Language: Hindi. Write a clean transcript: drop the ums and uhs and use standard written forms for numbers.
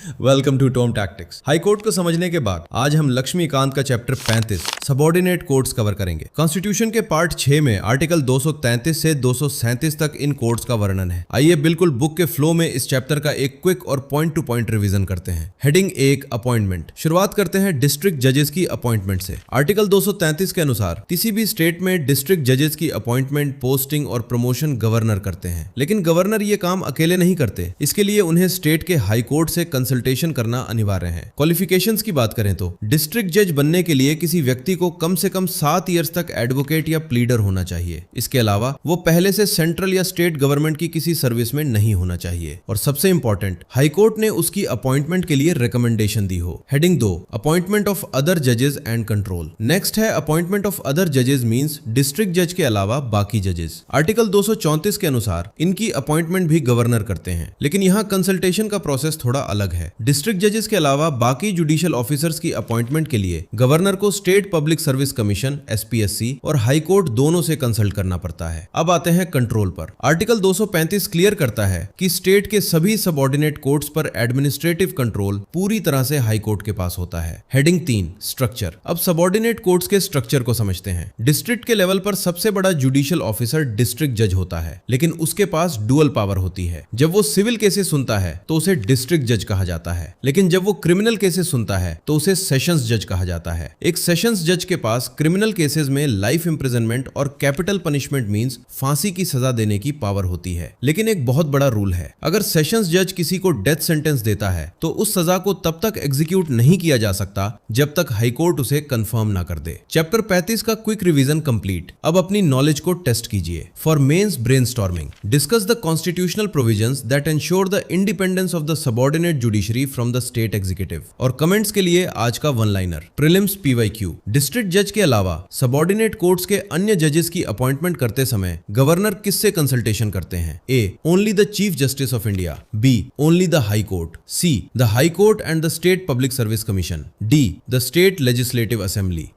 Welcome to Tom tactics. High court को समझने के बाद आज हम लक्ष्मीकांत का चैप्टर 35 सबऑर्डिनेट कोर्ट्स कवर करेंगे। कॉन्स्टिट्यूशन के पार्ट 6 में आर्टिकल 233 से 237 तक इन कोर्ट्स का वर्णन है। आइए बिल्कुल बुक के फ्लो में इस चैप्टर का एक क्विक और पॉइंट टू पॉइंट रिवीजन करते हैं। Heading 1 appointment. शुरुआत करते हैं डिस्ट्रिक्ट जजेस की अपॉइंटमेंट से। आर्टिकल 233 के अनुसार किसी भी स्टेट में डिस्ट्रिक्ट जजेस की अपॉइंटमेंट, पोस्टिंग और प्रमोशन गवर्नर करते हैं, लेकिन गवर्नर ये काम अकेले नहीं करते। इसके लिए उन्हें स्टेट के हाई कोर्ट से कंसल्टेशन करना अनिवार्य है। क्वालिफिकेशंस की बात करें तो डिस्ट्रिक्ट जज बनने के लिए किसी व्यक्ति को कम से कम 7 इयर्स तक एडवोकेट या प्लीडर होना चाहिए। इसके अलावा वो पहले से सेंट्रल या स्टेट गवर्नमेंट की किसी सर्विस में नहीं होना चाहिए, और सबसे इंपॉर्टेंट, हाई कोर्ट ने उसकी अपॉइंटमेंट के लिए रिकमेंडेशन दी हो। हेडिंग 2 अपॉइंटमेंट ऑफ अदर जजेस एंड कंट्रोल। नेक्स्ट है अपॉइंटमेंट ऑफ अदर जजेस मींस डिस्ट्रिक्ट जज के अलावा बाकी जजेस। आर्टिकल 234 के अनुसार इनकी अपॉइंटमेंट भी गवर्नर करते हैं, लेकिन यहाँ कंसल्टेशन का प्रोसेस थोड़ा अलग है। डिस्ट्रिक्ट जजेस के अलावा बाकी जुडिशियल ऑफिसर्स की अपॉइंटमेंट के लिए गवर्नर को state public service commission SPSC और हाई कोर्ट दोनों से कंसल्ट करना पड़ता है। अब आते हैं कंट्रोल पर। आर्टिकल 235 क्लियर करता है कि स्टेट के सभी सबऑर्डिनेट कोर्ट्स पर एडमिनिस्ट्रेटिव कंट्रोल पूरी तरह से हाई कोर्ट के पास होता है। Heading 3 structure. अब सबऑर्डिनेट कोर्ट्स के स्ट्रक्चर को समझते हैं। डिस्ट्रिक्ट के लेवल पर सबसे बड़ा जुडिशियल ऑफिसर डिस्ट्रिक्ट जज होता है, लेकिन उसके पास डुअल पावर होती है। जब वो सिविल केसेस सुनता है तो उसे डिस्ट्रिक्ट जज कहा जाता है, लेकिन जब वो क्रिमिनल केसेस सुनता है तो उसे सेशंस जज कहा जाता है। एक सेशंस जज के पास क्रिमिनल केसेस में लाइफ इंप्रिजनमेंट और कैपिटल पनिशमेंट मींस फांसी की सजा देने की पावर होती है। लेकिन एक बहुत बड़ा रूल है, अगर सेशंस जज किसी को डेथ सेंटेंस देता है तो उस सजा को तब तक एग्जीक्यूट नहीं किया जा सकता जब तक हाई कोर्ट उसे कंफर्म ना कर दे। चैप्टर 35 का क्विक रिवीजन कंप्लीट। अब अपनी नॉलेज को टेस्ट कीजिए। For mains brainstorming, discuss the constitutional provisions that ensure the independence of the subordinate judiciary from the state executive. और कमेंट्स के लिए आज का one liner. Prelims PYQ। District जज के अलावा सबऑर्डिनेट कोर्ट्स के अन्य जजेस की अपॉइंटमेंट करते समय गवर्नर किससे कंसल्टेशन करते हैं? A. Only the chief justice of India. B. Only the high court. C. The high court and the state public service commission. D. The state legislative assembly.